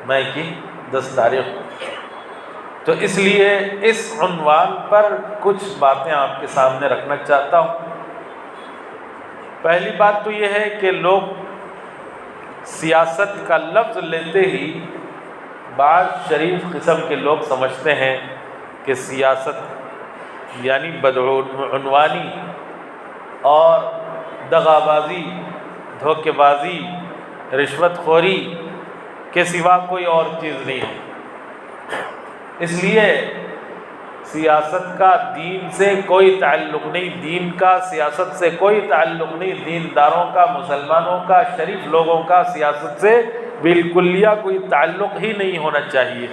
میں کی 10 تاریخ۔ تو اس لیے اس عنوان پر کچھ باتیں آپ کے سامنے رکھنا چاہتا ہوں۔ پہلی بات تو یہ ہے کہ لوگ سیاست کا لفظ لیتے ہی بعض شریف قسم کے لوگ سمجھتے ہیں کہ سیاست یعنی بدعنوانی اور دغابازی، دھوکے بازی، رشوت خوری کے سوا کوئی اور چیز نہیں ہے۔ اس لیے سیاست کا دین سے کوئی تعلق نہیں، دین کا سیاست سے کوئی تعلق نہیں، دینداروں کا، مسلمانوں کا، شریف لوگوں کا سیاست سے بالکلیہ کوئی تعلق ہی نہیں ہونا چاہیے۔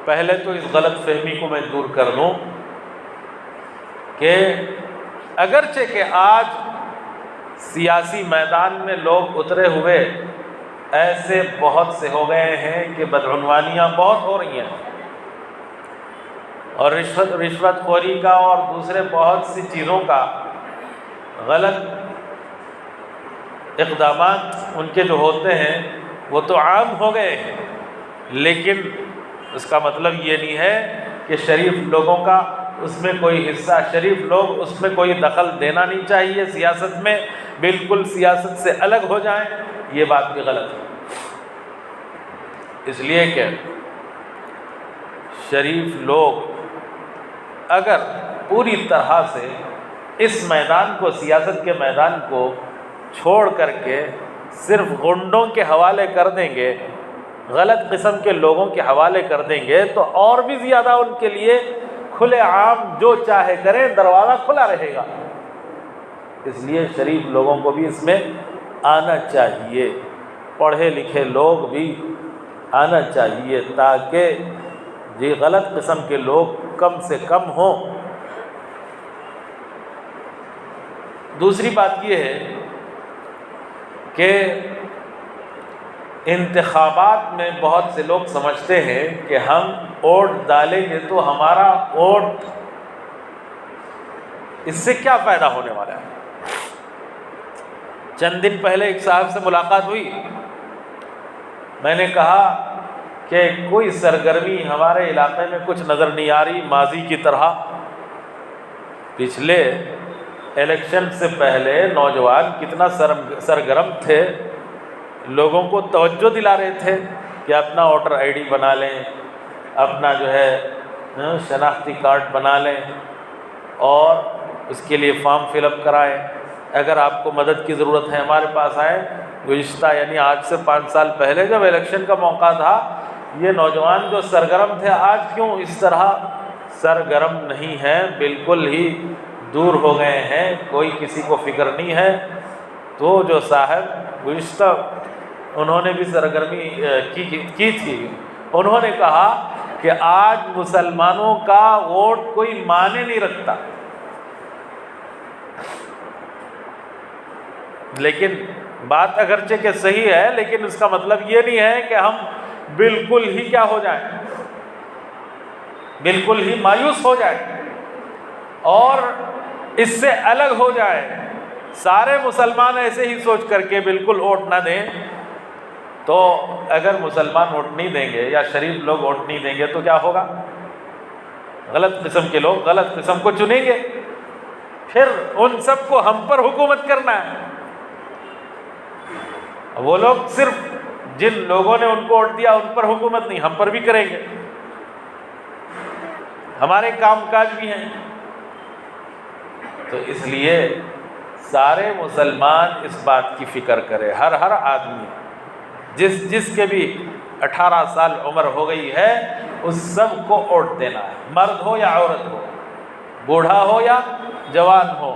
پہلے تو اس غلط فہمی کو میں دور کر دوں کہ اگرچہ کہ آج سیاسی میدان میں لوگ اترے ہوئے ایسے بہت سے ہو گئے ہیں کہ بدعنوانیاں بہت ہو رہی ہیں، اور رشوت خوری کا اور دوسرے بہت سی چیزوں کا غلط اقدامات ان کے جو ہوتے ہیں وہ تو عام ہو گئے ہیں، لیکن اس کا مطلب یہ نہیں ہے کہ شریف لوگوں کا اس میں کوئی حصہ، شریف لوگ اس میں کوئی دخل دینا نہیں چاہیے، سیاست میں بالکل سیاست سے الگ ہو جائیں، یہ بات بھی غلط ہے۔ اس لیے کہ شریف لوگ اگر پوری طرح سے اس میدان کو، سیاست کے میدان کو چھوڑ کر کے صرف غنڈوں کے حوالے کر دیں گے، غلط قسم کے لوگوں کے حوالے کر دیں گے، تو اور بھی زیادہ ان کے لیے کھلے عام جو چاہے کریں، دروازہ کھلا رہے گا۔ اس لیے شریف لوگوں کو بھی اس میں آنا چاہیے، پڑھے لکھے لوگ بھی آنا چاہیے، تاکہ یہ غلط قسم کے لوگ کم سے کم ہوں۔ دوسری بات یہ ہے کہ انتخابات میں بہت سے لوگ سمجھتے ہیں کہ ہم ووٹ ڈالیں گے تو ہمارا ووٹ، اس سے کیا فائدہ ہونے والا ہے۔ چند دن پہلے ایک صاحب سے ملاقات ہوئی، میں نے کہا کہ کوئی سرگرمی ہمارے علاقے میں کچھ نظر نہیں آ رہی ماضی کی طرح۔ پچھلے الیکشن سے پہلے نوجوان کتنا سرگرم تھے، لوگوں کو توجہ دلا رہے تھے کہ اپنا ووٹر آئی ڈی بنا لیں، اپنا جو ہے شناختی کارڈ بنا لیں، اور اس کے لیے فارم فل اپ کرائیں، اگر آپ کو مدد کی ضرورت ہے ہمارے پاس آئیں۔ گزشتہ یعنی آج سے 5 سال پہلے جب الیکشن کا موقع تھا، یہ نوجوان جو سرگرم تھے آج کیوں اس طرح سرگرم نہیں ہیں، بالکل ہی دور ہو گئے ہیں، کوئی کسی کو فکر نہیں ہے۔ تو جو صاحب گزشتہ انہوں نے بھی سرگرمی کی تھی، انہوں نے کہا کہ آج مسلمانوں کا ووٹ کوئی معنی نہیں رکھتا۔ لیکن بات اگرچہ کہ صحیح ہے، لیکن اس کا مطلب یہ نہیں ہے کہ ہم بالکل ہی کیا ہو جائیں، بالکل ہی مایوس ہو جائیں اور اس سے الگ ہو جائیں، سارے مسلمان ایسے ہی سوچ کر کے بالکل ووٹ نہ دیں۔ تو اگر مسلمان ووٹ نہیں دیں گے یا شریف لوگ ووٹ نہیں دیں گے تو کیا ہوگا؟ غلط قسم کے لوگ غلط قسم کو چنیں گے، پھر ان سب کو ہم پر حکومت کرنا ہے۔ وہ لوگ صرف جن لوگوں نے ان کو ووٹ دیا ان پر حکومت نہیں، ہم پر بھی کریں گے، ہمارے کام کاج بھی ہیں۔ تو اس لیے سارے مسلمان اس بات کی فکر کرے، ہر آدمی جس کے بھی 18 سال عمر ہو گئی ہے اس سب کو ووٹ دینا ہے، مرد ہو یا عورت ہو، بوڑھا ہو یا جوان ہو،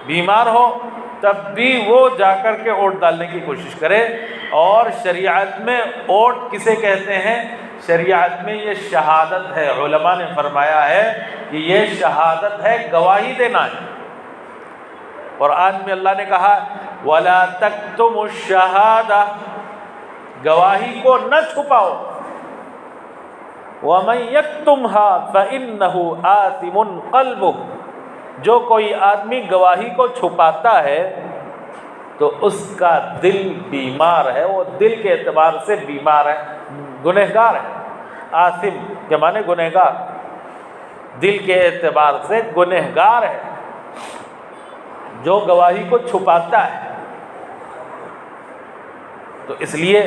بیمار ہو، تب بھی وہ جا کر کے ووٹ ڈالنے کی کوشش کرے۔ اور شریعت میں ووٹ کسے کہتے ہیں؟ شریعت میں یہ شہادت ہے، علماء نے فرمایا ہے کہ یہ شہادت ہے، گواہی دینا ہے۔ قرآن میں اللہ نے کہا وَلَا تَكْتُمُوا الشَّهَادَةَ، گواہی کو نہ چھپاؤ، وَمَن يَكْتُمْهَا فَإِنَّهُ آثِمٌ قَلْبُهُ، جو کوئی آدمی گواہی کو چھپاتا ہے تو اس کا دل بیمار ہے، وہ دل کے اعتبار سے بیمار ہے، گنہگار ہے۔ آثم کے معنی گنہگار، دل کے اعتبار سے گنہگار ہے جو گواہی کو چھپاتا ہے۔ تو اس لیے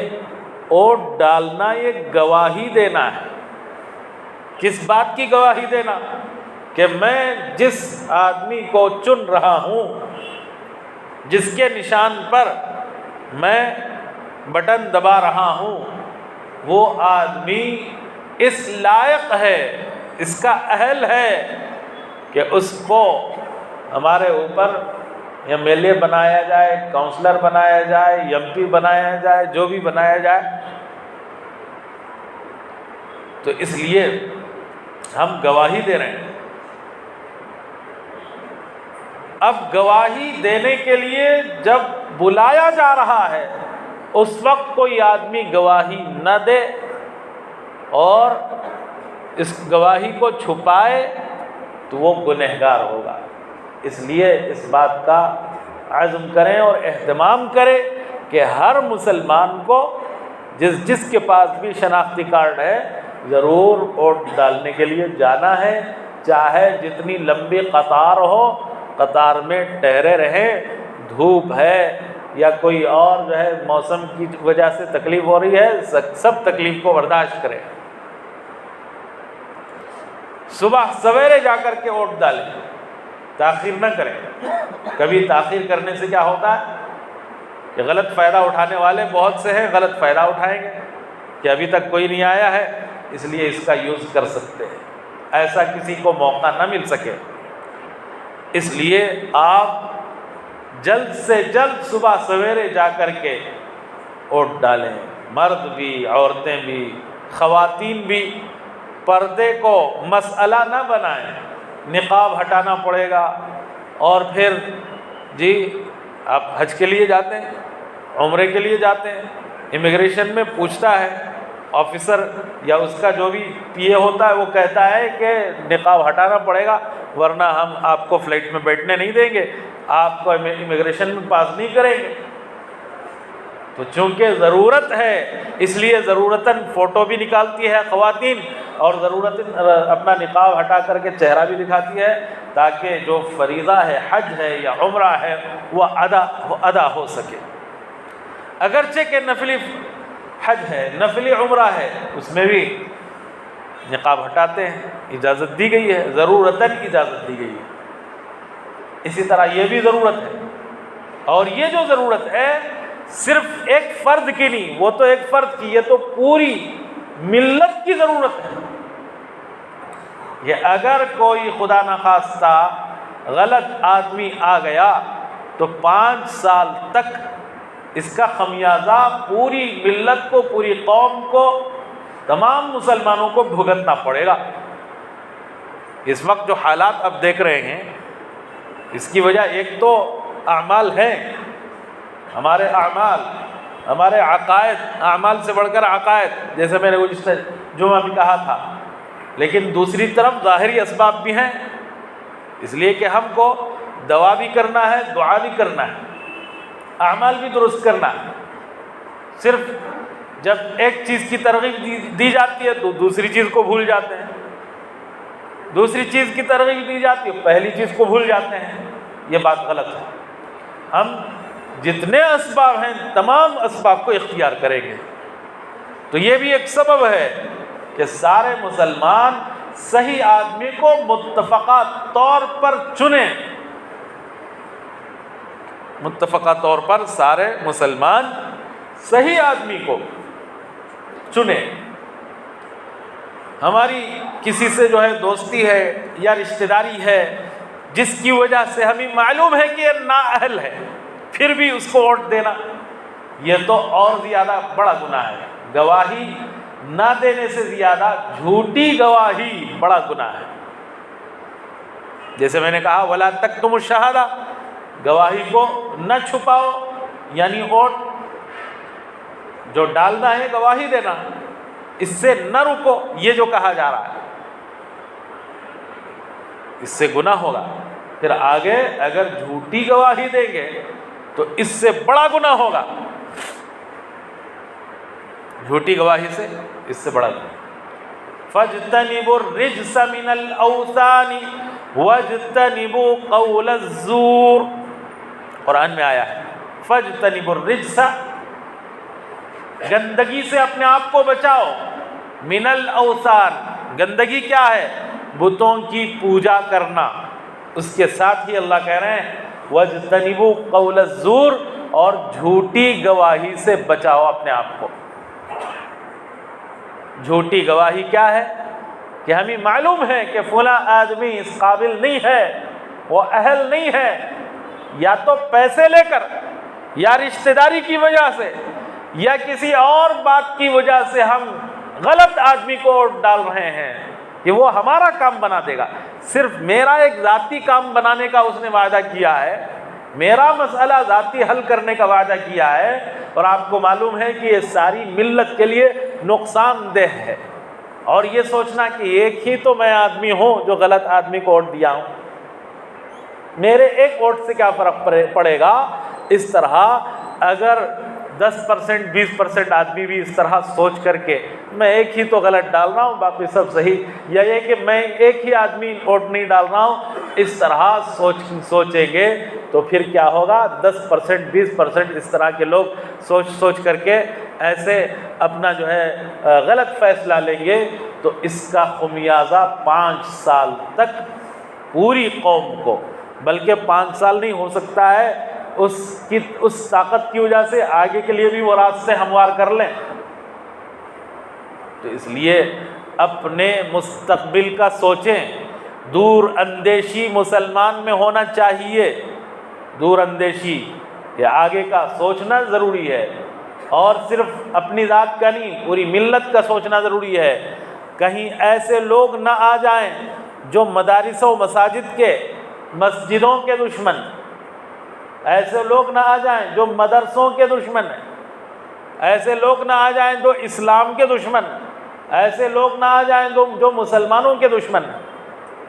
ووٹ ڈالنا یہ گواہی دینا ہے۔ کس بات کی گواہی دینا؟ کہ میں جس آدمی کو چن رہا ہوں، جس کے نشان پر میں بٹن دبا رہا ہوں، وہ آدمی اس لائق ہے، اس کا اہل ہے کہ اس کو ہمارے اوپر ایم ایل اے بنایا جائے، کونسلر بنایا جائے، ایم پی بنایا جائے، جو بھی بنایا جائے۔ تو اس لیے ہم گواہی دے رہے ہیں۔ اب گواہی دینے کے لیے جب بلایا جا رہا ہے، اس وقت کوئی آدمی گواہی نہ دے اور اس گواہی کو چھپائے تو وہ گنہگار ہوگا۔ اس لیے اس بات کا عزم کریں اور اہتمام کریں کہ ہر مسلمان کو جس کے پاس بھی شناختی کارڈ ہے ضرور ووٹ ڈالنے کے لیے جانا ہے، چاہے جتنی لمبی قطار ہو، قطار میں ٹھہرے رہیں، دھوپ ہے یا کوئی اور جو ہے موسم کی وجہ سے تکلیف ہو رہی ہے، سب تکلیف کو برداشت کریں، صبح سویرے جا کر کے ووٹ ڈالیں، تاخیر نہ کریں۔ کبھی تاخیر کرنے سے کیا ہوتا ہے کہ غلط فائدہ اٹھانے والے بہت سے ہیں، غلط فائدہ اٹھائیں گے کہ ابھی تک کوئی نہیں آیا ہے اس لیے اس کا یوز کر سکتے ہیں، ایسا کسی کو موقع نہ مل سکے۔ اس لیے آپ جلد سے جلد صبح سویرے جا کر کے ووٹ ڈالیں، مرد بھی، عورتیں بھی، خواتین بھی۔ پردے کو مسئلہ نہ بنائیں، نقاب ہٹانا پڑے گا، اور پھر جی آپ حج کے لیے جاتے ہیں، عمرے کے لیے جاتے ہیں، امیگریشن میں پوچھتا ہے آفیسر یا اس کا جو بھی پی اے ہوتا ہے، وہ کہتا ہے کہ نقاب ہٹانا پڑے گا ورنہ ہم آپ کو فلائٹ میں بیٹھنے نہیں دیں گے، آپ کو امیگریشن میں پاس نہیں کریں گے۔ تو چونکہ ضرورت ہے اس لیے ضرورتاً فوٹو بھی نکالتی ہے خواتین، اور ضرورتاً اپنا نقاب ہٹا کر کے چہرہ بھی دکھاتی ہے تاکہ جو فریضہ ہے، حج ہے یا عمرہ ہے، وہ ادا ہو سکے۔ اگرچہ کہ نفلی حج ہے، نفلی عمرہ ہے، اس میں بھی نقاب ہٹاتے ہیں، اجازت دی گئی ہے، ضرورتاً اجازت دی گئی ہے۔ اسی طرح یہ بھی ضرورت ہے، اور یہ جو ضرورت ہے صرف ایک فرد کی نہیں، وہ تو ایک فرد کی، یہ تو پوری ملت کی ضرورت ہے۔ یہ اگر کوئی خدا نخواستہ غلط آدمی آ گیا تو 5 سال تک اس کا خمیازہ پوری ملت کو، پوری قوم کو، تمام مسلمانوں کو بھگتنا پڑے گا۔ اس وقت جو حالات اب دیکھ رہے ہیں اس کی وجہ ایک تو اعمال ہیں، ہمارے اعمال، ہمارے عقائد، اعمال سے بڑھ کر عقائد، جیسے میں نے گزشتہ جمعہ بھی کہا تھا، لیکن دوسری طرف ظاہری اسباب بھی ہیں، اس لیے کہ ہم کو دعا بھی کرنا ہے، دعا بھی کرنا ہے، اعمال بھی درست کرنا ہے۔ صرف جب ایک چیز کی ترغیب دی جاتی ہے تو دوسری چیز کو بھول جاتے ہیں، دوسری چیز کی ترغیب دی جاتی ہے پہلی چیز کو بھول جاتے ہیں، یہ بات غلط ہے۔ ہم جتنے اسباب ہیں تمام اسباب کو اختیار کریں گے تو یہ بھی ایک سبب ہے کہ سارے مسلمان صحیح آدمی کو متفقہ طور پر چنیں، متفقہ طور پر سارے مسلمان صحیح آدمی کو چنیں۔ ہماری کسی سے جو ہے دوستی ہے یا رشتہ داری ہے جس کی وجہ سے ہمیں معلوم ہے کہ یہ نااہل ہے، پھر بھی اس کو ووٹ دینا، یہ تو اور زیادہ بڑا گناہ ہے۔ گواہی نہ دینے سے زیادہ جھوٹی گواہی بڑا گناہ ہے۔ جیسے میں نے کہا وَلَا تَكْتُمُوا الشَّهَادَةَ، گواہی کو نہ چھپاؤ، یعنی ووٹ جو ڈالنا ہے گواہی دینا، اس سے نہ رکو، یہ جو کہا جا رہا ہے اس سے گناہ ہوگا۔ پھر آگے اگر جھوٹی گواہی دیں گے تو اس سے بڑا گناہ ہوگا، جھوٹی گواہی سے اس سے بڑا گناہ۔ فاجتنبوا الرجس من الاوثان واجتنبوا قول الزور، قرآن میں آیا ہے فاجتنبوا الرجس، گندگی سے اپنے آپ کو بچاؤ، من الاوثان، گندگی کیا ہے؟ بتوں کی پوجا کرنا۔ اس کے ساتھ ہی اللہ کہہ رہے ہیں واجتنبوا قول الزور، اور جھوٹی گواہی سے بچاؤ اپنے آپ کو۔ جھوٹی گواہی کیا ہے؟ کہ ہمیں معلوم ہے کہ فلاں آدمی اس قابل نہیں ہے، وہ اہل نہیں ہے، یا تو پیسے لے کر، یا رشتہ داری کی وجہ سے، یا کسی اور بات کی وجہ سے ہم غلط آدمی کو ووٹ ڈال رہے ہیں کہ وہ ہمارا کام بنا دے گا۔ صرف میرا ایک ذاتی کام بنانے کا اس نے وعدہ کیا ہے، میرا مسئلہ ذاتی حل کرنے کا وعدہ کیا ہے، اور آپ کو معلوم ہے کہ یہ ساری ملت کے لیے نقصان دہ ہے۔ اور یہ سوچنا کہ ایک ہی تو میں آدمی ہوں جو غلط آدمی کو ووٹ دیا ہوں، میرے ایک ووٹ سے کیا فرق پڑے گا؟ اس طرح اگر 10% 20% آدمی بھی اس طرح سوچ کر کے میں ایک ہی تو غلط ڈال رہا ہوں باقی سب صحیح، یا یہ کہ میں ایک ہی آدمی ووٹ نہیں ڈال رہا ہوں، اس طرح سوچیں گے تو پھر کیا ہوگا؟ 10% 20% اس طرح کے لوگ سوچ کر کے ایسے اپنا جو ہے غلط فیصلہ لیں گے، تو اس کا خمیازہ 5 سال تک پوری قوم کو، بلکہ 5 سال نہیں ہو سکتا ہے، اس طاقت کی وجہ سے آگے کے لیے بھی وہ راستے ہموار کر لیں۔ تو اس لیے اپنے مستقبل کا سوچیں، دور اندیشی مسلمان میں ہونا چاہیے، دور اندیشی، یہ آگے کا سوچنا ضروری ہے، اور صرف اپنی ذات کا نہیں، پوری ملت کا سوچنا ضروری ہے۔ کہیں ایسے لوگ نہ آ جائیں جو مدارس و مساجد کے، مسجدوں کے دشمن، ایسے لوگ نہ آ جائیں جو مدرسوں کے دشمن ہیں، ایسے لوگ نہ آ جائیں جو اسلام کے دشمن ہیں، ایسے لوگ نہ آ جائیں جو مسلمانوں کے دشمن ہیں۔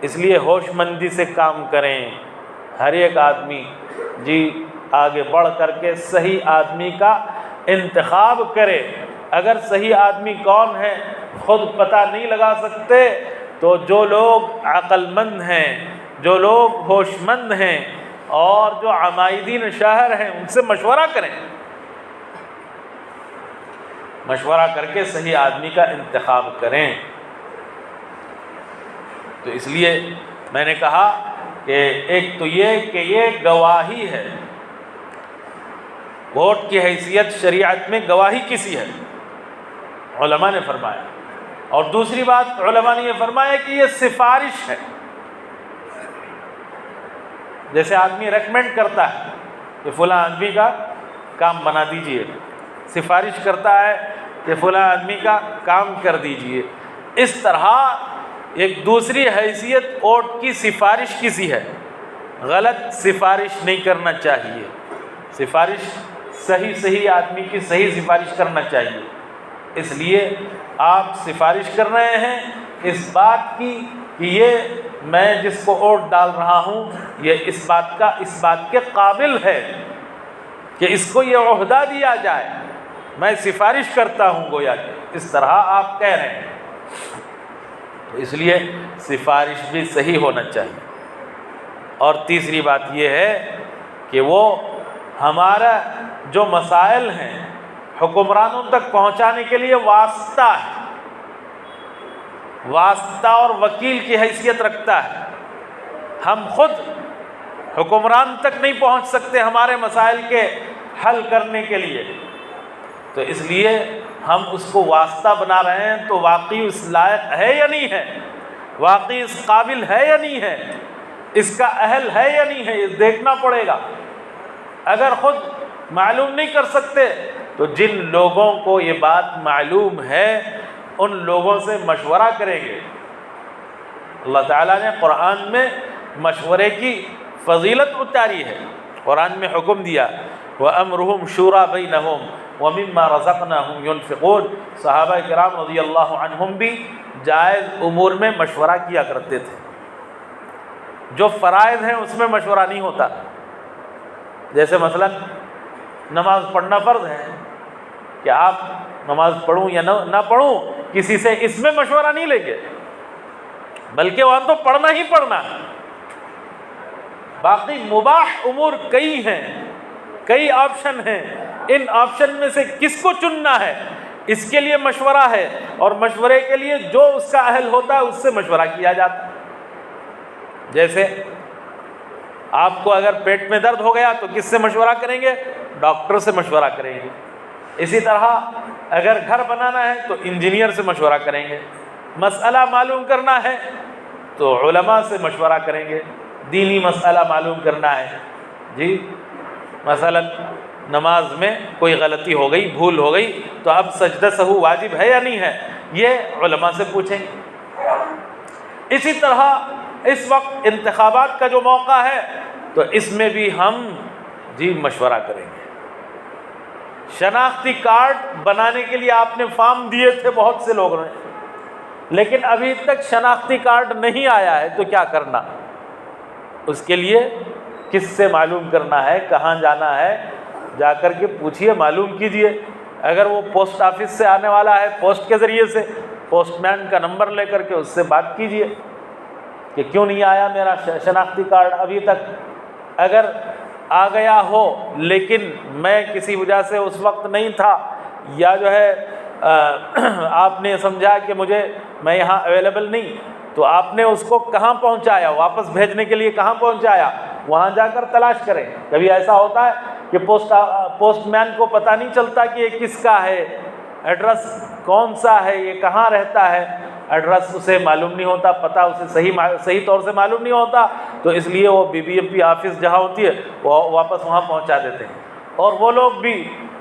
اس لیے ہوش مندی سے کام کریں، ہر ایک آدمی جی آگے بڑھ کر کے صحیح آدمی کا انتخاب کرے۔ اگر صحیح آدمی کون ہے خود پتہ نہیں لگا سکتے، تو جو لوگ عقل مند ہیں، جو لوگ ہوش مند ہیں، اور جو عمائدین شہر ہیں، ان سے مشورہ کریں، مشورہ کر کے صحیح آدمی کا انتخاب کریں۔ تو اس لیے میں نے کہا کہ ایک تو یہ کہ یہ گواہی ہے، ووٹ کی حیثیت شریعت میں گواہی کسی ہے، علماء نے فرمایا۔ اور دوسری بات علماء نے یہ فرمایا کہ یہ سفارش ہے، جیسے آدمی ریکمینڈ کرتا ہے کہ فلاں آدمی کا کام بنا دیجئے، سفارش کرتا ہے کہ فلاں آدمی کا کام کر دیجئے، اس طرح ایک دوسری حیثیت ووٹ کی سفارش کسی ہے، غلط سفارش نہیں کرنا چاہیے، سفارش صحیح آدمی کی صحیح سفارش کرنا چاہیے۔ اس لیے آپ سفارش کر رہے ہیں اس بات کی کہ یہ میں جس کو ووٹ ڈال رہا ہوں یہ اس بات کے قابل ہے کہ اس کو یہ عہدہ دیا جائے، میں سفارش کرتا ہوں، گویا کہ اس طرح آپ کہہ رہے ہیں۔ تو اس لیے سفارش بھی صحیح ہونا چاہیے۔ اور تیسری بات یہ ہے کہ وہ ہمارا جو مسائل ہیں حکمرانوں تک پہنچانے کے لیے واسطہ ہے، واسطہ اور وکیل کی حیثیت رکھتا ہے۔ ہم خود حکمران تک نہیں پہنچ سکتے ہمارے مسائل کے حل کرنے کے لیے، تو اس لیے ہم اس کو واسطہ بنا رہے ہیں، تو واقعی اس لائق ہے یا نہیں ہے، واقعی اس قابل ہے یا نہیں ہے، اس کا اہل ہے یا نہیں ہے، یہ دیکھنا پڑے گا۔ اگر خود معلوم نہیں کر سکتے تو جن لوگوں کو یہ بات معلوم ہے ان لوگوں سے مشورہ کریں گے۔ اللہ تعالیٰ نے قرآن میں مشورے کی فضیلت اتاری ہے، قرآن میں حکم دیا وَأَمْرُهُمْ شُورَىٰ بَيْنَهُمْ وَمِمَّا رَزَقْنَاهُمْ يُنْفِقُونَ۔ صحابہ کرام رضی اللہ عنہم بھی جائز امور میں مشورہ کیا کرتے تھے، جو فرائض ہیں اس میں مشورہ نہیں ہوتا، جیسے مثلا نماز پڑھنا فرض ہے کہ آپ نماز پڑھوں یا نہ پڑھوں کسی سے اس میں مشورہ نہیں لیں گے، بلکہ وہاں تو پڑھنا ہی پڑھنا ہے۔ باقی مباح امور کئی ہیں، کئی آپشن ہیں، ان آپشن میں سے کس کو چننا ہے اس کے لیے مشورہ ہے، اور مشورے کے لیے جو اس کا اہل ہوتا ہے اس سے مشورہ کیا جاتا ہے۔ جیسے آپ کو اگر پیٹ میں درد ہو گیا تو کس سے مشورہ کریں گے؟ ڈاکٹر سے مشورہ کریں گے۔ اسی طرح اگر گھر بنانا ہے تو انجینئر سے مشورہ کریں گے، مسئلہ معلوم کرنا ہے تو علماء سے مشورہ کریں گے، دینی مسئلہ معلوم کرنا ہے جی، مثلا نماز میں کوئی غلطی ہو گئی، بھول ہو گئی، تو اب سجدہ سہو واجب ہے یا نہیں ہے، یہ علماء سے پوچھیں گے۔ اسی طرح اس وقت انتخابات کا جو موقع ہے تو اس میں بھی ہم جی مشورہ کریں گے۔ شناختی کارڈ بنانے کے لیے آپ نے فارم دیے تھے بہت سے لوگوں نے، لیکن ابھی تک شناختی کارڈ نہیں آیا ہے، تو کیا کرنا؟ اس کے لیے کس سے معلوم کرنا ہے، کہاں جانا ہے؟ جا کر کے پوچھیے، معلوم کیجئے۔ اگر وہ پوسٹ آفس سے آنے والا ہے پوسٹ کے ذریعے سے، پوسٹ مین کا نمبر لے کر کے اس سے بات کیجئے کہ کیوں نہیں آیا میرا شناختی کارڈ ابھی تک۔ اگر آ گیا ہو لیکن میں کسی وجہ سے اس وقت نہیں تھا، یا جو ہے آپ نے سمجھا کہ میں یہاں اویلیبل نہیں، تو آپ نے اس کو کہاں پہنچایا، واپس بھیجنے کے لیے کہاں پہنچایا، وہاں جا کر تلاش کریں۔ کبھی ایسا ہوتا ہے کہ پوسٹ مین کو پتہ نہیں چلتا کہ یہ کس کا ہے، ایڈریس کون سا ہے، یہ کہاں رہتا ہے، ایڈریس اسے معلوم نہیں ہوتا، پتہ اسے صحیح طور سے معلوم نہیں ہوتا، تو اس لیے وہ BBMP آفس جہاں ہوتی ہے وہ واپس وہاں پہنچا دیتے ہیں۔ اور وہ لوگ بھی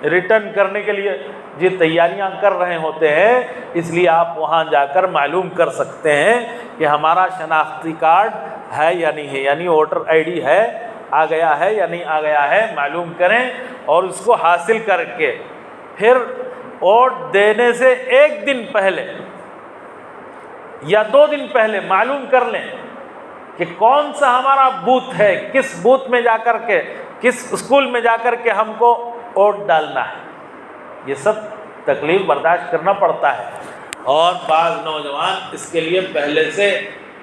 ریٹرن کرنے کے لیے جی تیاریاں کر رہے ہوتے ہیں، اس لیے آپ وہاں جا کر معلوم کر سکتے ہیں کہ ہمارا شناختی کارڈ ہے یا نہیں ہے، یعنی ووٹر ID ہے، آ گیا ہے یا نہیں آ گیا ہے، معلوم کریں، اور اس کو حاصل کر کے پھر ووٹ دینے سے ایک دن پہلے یا 2 دن پہلے معلوم کر لیں کہ کون سا ہمارا بوتھ ہے، کس بوتھ میں جا کر کے، کس اسکول میں جا کر کے ہم کو ووٹ ڈالنا ہے۔ یہ سب تکلیف برداشت کرنا پڑتا ہے، اور بعض نوجوان اس کے لیے پہلے سے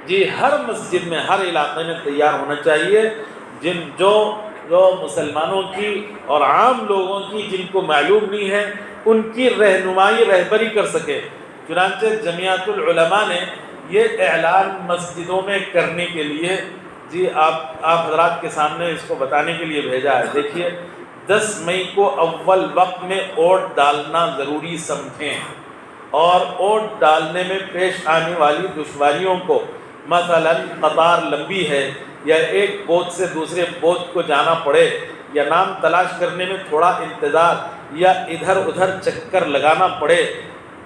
جی ہر مسجد میں، ہر علاقے میں تیار ہونا چاہیے، جو مسلمانوں کی اور عام لوگوں کی جن کو معلوم نہیں ہے ان کی رہبری کر سکے۔ چنانچہ جمعیت العلماء نے یہ اعلان مسجدوں میں کرنے کے لیے جی آپ حضرات کے سامنے اس کو بتانے کے لیے بھیجا ہے۔ دیکھیے 10 مئی کو اول وقت میں ووٹ ڈالنا ضروری سمجھیں، اور ووٹ ڈالنے میں پیش آنے والی دشواریوں کو، مثلا قطار لمبی ہے، یا ایک بوتھ سے دوسرے بوتھ کو جانا پڑے، یا نام تلاش کرنے میں تھوڑا انتظار، یا ادھر ادھر چکر لگانا پڑے،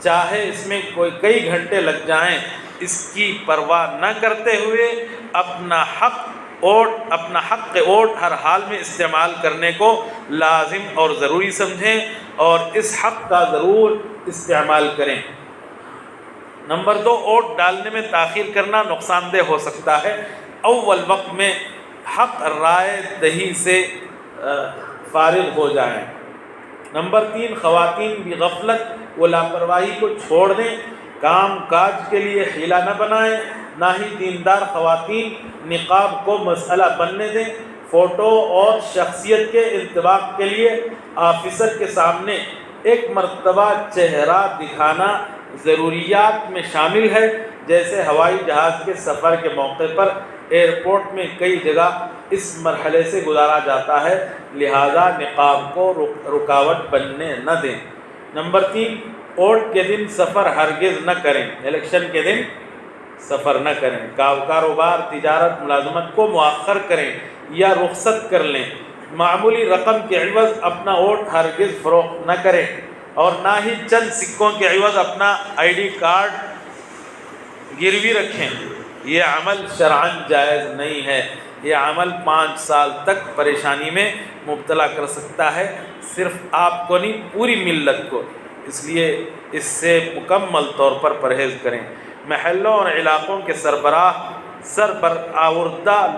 چاہے اس میں کئی گھنٹے لگ جائیں، اس کی پرواہ نہ کرتے ہوئے اپنا حق ووٹ ہر حال میں استعمال کرنے کو لازم اور ضروری سمجھیں، اور اس حق کا ضرور استعمال کریں۔ نمبر 2، ووٹ ڈالنے میں تاخیر کرنا نقصان دہ ہو سکتا ہے۔ اول وقت میں حق رائے دہی سے فارغ ہو جائیں۔ نمبر 3، خواتین بھی غفلت و لاپرواہی کو چھوڑ دیں، کام کاج کے لیے حیلہ نہ بنائیں، نہ ہی دیندار خواتین نقاب کو مسئلہ بننے دیں۔ فوٹو اور شخصیت کے انطباق کے لیے آفیسر کے سامنے ایک مرتبہ چہرہ دکھانا ضروریات میں شامل ہے، جیسے ہوائی جہاز کے سفر کے موقع پر ایئرپورٹ میں کئی جگہ اس مرحلے سے گزارا جاتا ہے، لہذا نقاب کو رکاوٹ بننے نہ دیں۔ نمبر 3، ووٹ کے دن سفر ہرگز نہ کریں، الیکشن کے دن سفر نہ کریں۔ کاروبار، تجارت، ملازمت کو مؤخر کریں یا رخصت کر لیں۔ معمولی رقم کے عوض اپنا ووٹ ہرگز فروخت نہ کریں، اور نہ ہی چند سکوں کے عوض اپنا ID کارڈ گروی رکھیں۔ یہ عمل شرعاً جائز نہیں ہے، یہ عمل 5 سال تک پریشانی میں مبتلا کر سکتا ہے، صرف آپ کو نہیں پوری ملت کو، اس لیے اس سے مکمل طور پر پرہیز کریں۔ محلوں اور علاقوں کے سربراہ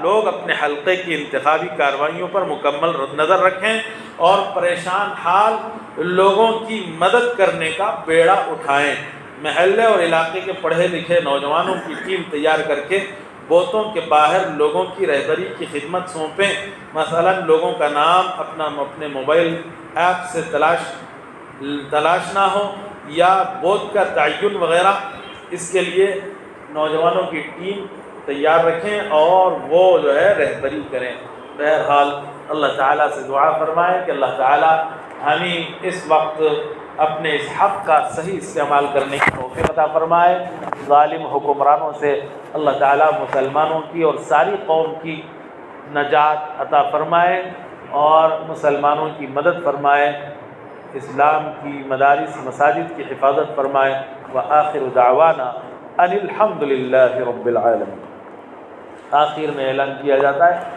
لوگ اپنے حلقے کی انتخابی کارروائیوں پر مکمل نظر رکھیں اور پریشان حال لوگوں کی مدد کرنے کا بیڑا اٹھائیں۔ محلے اور علاقے کے پڑھے لکھے نوجوانوں کی ٹیم تیار کر کے بوتوں کے باہر لوگوں کی رہبری کی خدمت سونپیں۔ مثلا لوگوں کا نام اپنے موبائل ایپ سے تلاش نہ ہو یا بوت کا تعین وغیرہ، اس کے لیے نوجوانوں کی ٹیم تیار رکھیں اور وہ جو ہے رہبری کریں۔ بہرحال اللہ تعالیٰ سے دعا فرمائیں کہ اللہ تعالیٰ ہمیں اس وقت اپنے اس حق کا صحیح استعمال کرنے کی توفیق عطا فرمائے۔ ظالم حکمرانوں سے اللہ تعالیٰ مسلمانوں کی اور ساری قوم کی نجات عطا فرمائے اور مسلمانوں کی مدد فرمائے، اسلام کی مدارس مساجد کی حفاظت فرمائے۔ وآخر دعوانا ان الحمد للہ رب العالمین۔ آخر میں اعلان کیا جاتا ہے